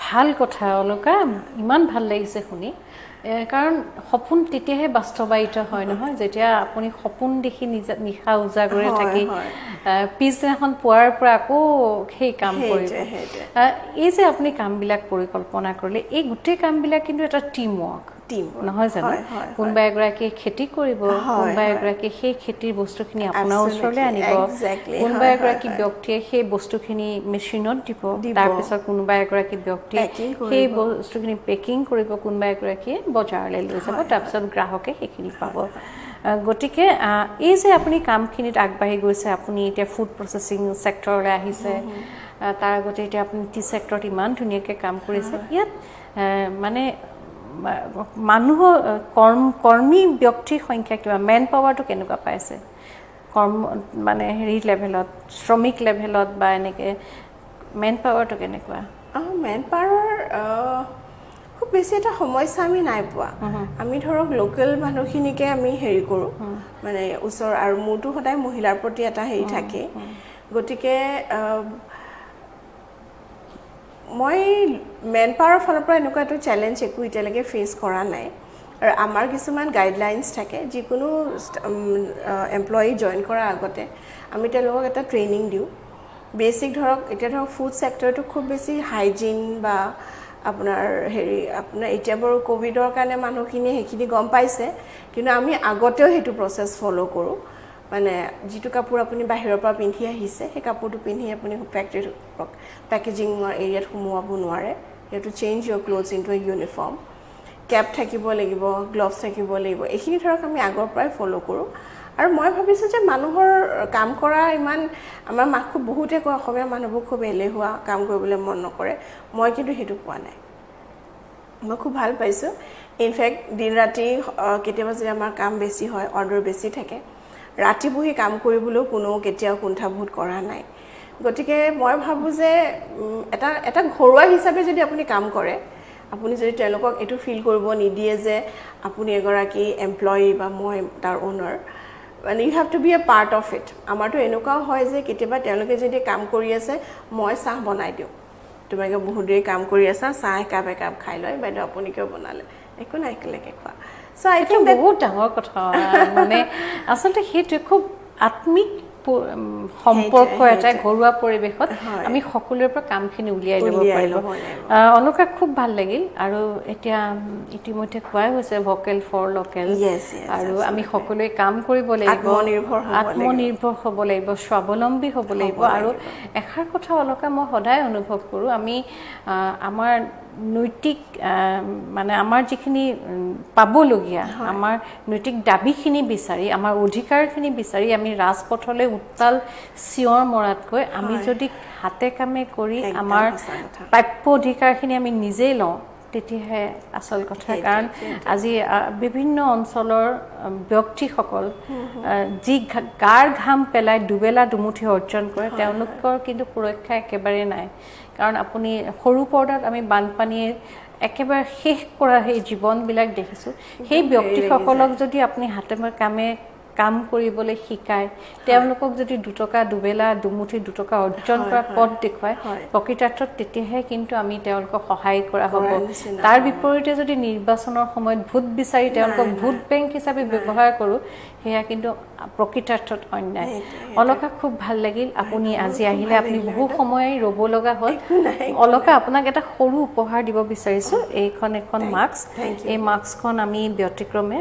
ভাল কথা অলকা ইমান ভাল লাগিছে শুনি কাৰণ সপোন তেতিয়াহে বাস্তৱায়িত হয় নহয় যেতিয়া আপুনি সপোন দেখি নিশা উজাগৰে থাকি পিছদিনাখন পুৱাৰ পৰা আকৌ সেই কাম কৰিব এই যে আপুনি কামবিলাক পৰিকল্পনা কৰিলে এই গোটেই কামবিলাক কিন্তু এটা টিম ৱৰ্ক নহয় জানো কোনবা এগৰাকী খেতি কৰিব কোনবা এগৰাকী সেই খেতিৰ বস্তুখিনি আপোনাৰ ওচৰলৈ আনিব কোনবা এগৰাকী ব্যক্তিয়ে সেই বস্তুখিনি মেচিনত দিব তাৰ পিছত কোনবা এগৰাকী ব্যক্তিয়ে সেই বস্তুখিনি পেকিং কৰিব কোনবা এগৰাকী বজাৰলৈ লৈ যাব তাৰ পিছত গ্ৰাহকে সেইখিনি পাব গতিকে এই যে আপুনি কামখিনিত আগবাঢ়ি গৈছে আপুনি এতিয়া ফুড প্ৰসেসিং সেক্টৰলৈ আহিছে তাৰ আগতে এতিয়া আপুনি টি সেক্টৰত ইমান ধুনীয়াকৈ কাম কৰিছে ইয়াত মানে মানুহ কৰ্মী ব্যক্তিৰ সংখ্যা কিবা মেন পাৱাৰটো কেনেকুৱা পাইছে কৰ্ম মানে হেৰি লেভেলত শ্ৰমিক লেভেলত বা এনেকে মেন পাৱাৰটো কেনেকুৱা মেন পাৱাৰ খুব বেছি এটা সমস্যা আমি নাই পোৱা আমি ধৰক লোকেল মানুহখিনিকে আমি হেৰি কৰো মানে ওচৰ আৰু মোৰটো সদায় মহিলাৰ প্ৰতি এটা হেৰি থাকে গতিকে মই মেন পাৱাৰৰ ফালৰ পৰা এনেকুৱা এটা চ্যালেঞ্জ একো এতিয়ালৈকে ফেস কৰা নাই আৰু আমাৰ কিছুমান গাইডলাইনছ থাকে যিকোনো এমপ্লয়ি জয়েন কৰাৰ আগতে আমি তেওঁলোকক এটা ট্ৰেইনিং দিওঁ বেসিক ধৰক এতিয়া ধৰক ফুড সেক্টৰটো খুব বেছি হাইজিন বা আপোনাৰ হেৰি আপোনাৰ এতিয়া বাৰু কোভিডৰ কাৰণে মানুহখিনি হেখিনি গম পাইছে কিন্তু আমি আগতেও হেতু প্ৰসেস ফলো কৰো মানে যেটো কাপোৰ আপুনি বাহিৰৰ পৰা পিন্ধি আহিছে সেই কাপোৰটো পিন্ধি আপুনি ফ্যাক্টৰী পেকেজিং এৰিয়াত সোমোৱাব নোৱাৰে হেতু change your clothes into a uniform cap থাকিব লাগিব গ্লোভছ থাকিব লাগিব এইখিনি ধৰক আমি আগৰ পৰাই ফলো কৰো আৰু মই ভাবিছো যে মানুহৰ কাম কৰা ইমান আমাৰ খুব বহুতে কয় অসমীয়া মানুহবোৰ খুব এলেহুৱা কাম কৰিবলৈ মন নকৰে মই কিন্তু হেতু পোৱা নাই মই খুব ভাল পাইছো ইনফেক্ট দিন ৰাতি কেতিয়াবা যদি আমাৰ কাম বেছি হয় অৰ্ডাৰ বেছি থাকে ৰাতি বহি কাম কৰিবলৈ কোনো কেতিয়াও কুণ্ঠাবোধ কৰা নাই গতিকে মই ভাবো যে এটা ঘৰুৱা হিচাপে যদি আপুনি কাম কৰে আপুনি যদি তেওঁলোকক এটো ফিল কৰিব নিদিয়ে যে আপুনি এগৰাকী এমপ্লয়ি বা মই তাৰ owner and you have to be a part of it আমাৰটো এনেকুৱাও হয় যে কেতিয়াবা তেওঁলোকে যদি কাম কৰি আছে মই চাহ বনাই দিও তোমাকে বহুত দেৰি কাম কৰি আছা চাহ একাপ খাই লয় বাইদেউ আপুনি কিয় বনালে একো নাই কেলেকে খোৱা সো আই থিংক বহুত ডাঙৰ কথা মানে আসলে হেতু খুব আত্মিক সম্পৰ্ক এটা ঘৰুৱা পৰিৱেশত আমি সকলোৰে পৰা কামখিনি উলিয়াই ল'ব পাৰিব অলকা খুব ভাল লাগিল আৰু এতিয়া ইতিমধ্যে কোৱাই হৈছে ভোকেল ফৰ লোকেল আৰু আমি সকলোৱে কাম কৰিব লাগিব আত্মনিৰ্ভৰ হ'ব লাগিব স্বাৱলম্বী হ'ব লাগিব আৰু এষাৰ কথা অলকা মই সদায় অনুভৱ কৰোঁ আমি আমাৰ নৈতিক মানে আমাৰ যিখিনি পাবলগীয়া আমাৰ নৈতিক দাবীখিনি বিচাৰি আমাৰ অধিকাৰখিনি বিচাৰি আমি ৰাজপথলৈ উত্তাল চিঞৰ মৰাতকৈ আমি যদি হাতে কামে কৰি আমাৰ প্ৰাপ্য অধিকাৰখিনি আমি নিজেই লওঁ তেতিয়াহে আচল কথা কাৰণ আজি বিভিন্ন অঞ্চলৰ ব্যক্তিসকল যি গাৰ ঘাম পেলাই দুবেলা দুমুঠি অৰ্জন কৰে তেওঁলোকৰ কিন্তু সুৰক্ষা একেবাৰে নাই কাৰণ আপুনি সৰু পৰ্দাত আমি বানপানীয়ে একেবাৰে শেষ কৰা সেই জীৱনবিলাক দেখিছোঁ সেই ব্যক্তিসকলক যদি আপুনি হাতে কামে কাম কৰিবলৈ শিকায় তেওঁলোকক যদি দুটকা দুবেলা দুমুঠি দুটকা অৰ্জন কৰা পথ দেখুৱায় প্ৰকৃতাৰ্থত তেতিয়াহে কিন্তু আমি তেওঁলোকক সহায় কৰা হ'ব তাৰ বিপৰীতে যদি নিৰ্বাচনৰ সময়ত ভোট বিচাৰি তেওঁলোকক ভোট বেংক হিচাপে ব্যৱহাৰ কৰোঁ সেয়া কিন্তু প্ৰকৃতাৰ্থত অন্যায় অলকা খুব ভাল লাগিল আপুনি আজি আহিলে আপুনি বহু সময় ৰ'ব লগা হ'ল অলকা আপোনাক এটা সৰু উপহাৰ দিব বিচাৰিছোঁ এইখন এখন মাস্ক এই মাস্কখন আমি ব্যতিক্ৰমে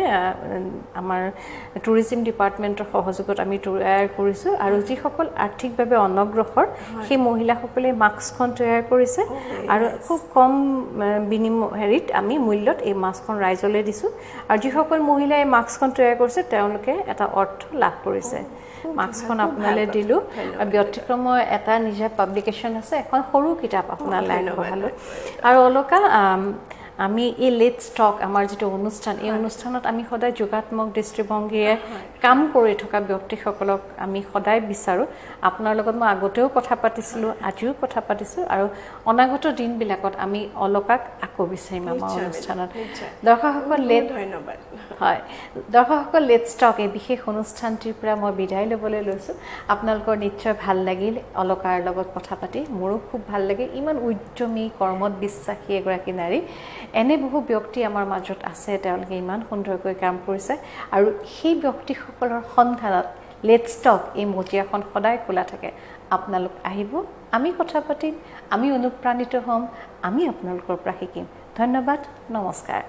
আমাৰ টুৰিজিম ডিপাৰ্টমেণ্টৰ সহযোগত আমি তৈয়াৰ কৰিছোঁ আৰু যিসকল আৰ্থিকভাৱে অনগ্ৰসৰ সেই মহিলাসকলে মাস্কখন তৈয়াৰ কৰিছে আৰু খুব কম হেৰিত আমি মূল্যত এই মাস্কখন ৰাইজলৈ দিছোঁ আৰু যিসকল মহিলাই এই মাস্কখন তৈয়াৰ কৰিছে তেওঁলোকে এটা অৰ্থ লাভ কৰিছে মাস্কখন আপোনালৈ দিলোঁ আৰু ব্যতিক্ৰমৰ এটা নিজা পাব্লিকেশ্যন আছে এখন সৰু কিতাপ আপোনালৈ পঢ়ালোঁ আৰু অলকা আমি এই লেটছ টক আমাৰ যিটো অনুষ্ঠান এই অনুষ্ঠানত আমি সদায় যোগাত্মক দৃষ্টিভংগীৰে কাম কৰি থকা ব্যক্তিসকলক আমি সদায় বিচাৰোঁ আপোনাৰ লগত মই আগতেও কথা পাতিছিলোঁ আজিও কথা পাতিছোঁ আৰু অনাগত দিনবিলাকত আমি অলকাক আকৌ বিচাৰিম আমাৰ অনুষ্ঠানত দৰ্শকসকল ধন্যবাদ হয় দৰ্শকসকল লেটছ টক এই বিশেষ অনুষ্ঠানটিৰ পৰা মই বিদায় ল'বলৈ লৈছোঁ আপোনালোকৰ নিশ্চয় ভাল লাগিল অলকাৰ লগত কথা পাতি মোৰো খুব ভাল লাগিল ইমান উদ্যমী কৰ্মত বিশ্বাসী এগৰাকী নাৰী এনে বহু ব্যক্তি আমাৰ মাজত আছে তেওঁলোকে ইমান সুন্দৰকৈ কাম কৰিছে আৰু সেই ব্যক্তিসকলৰ সন্ধানত লেটছ টক এই মজিয়াখন সদায় খোলা থাকে আপোনালোক আহিব আমি কথা পাতিম আমি অনুপ্ৰাণিত হ'ম আমি আপোনালোকৰ পৰা শিকিম ধন্যবাদ নমস্কাৰ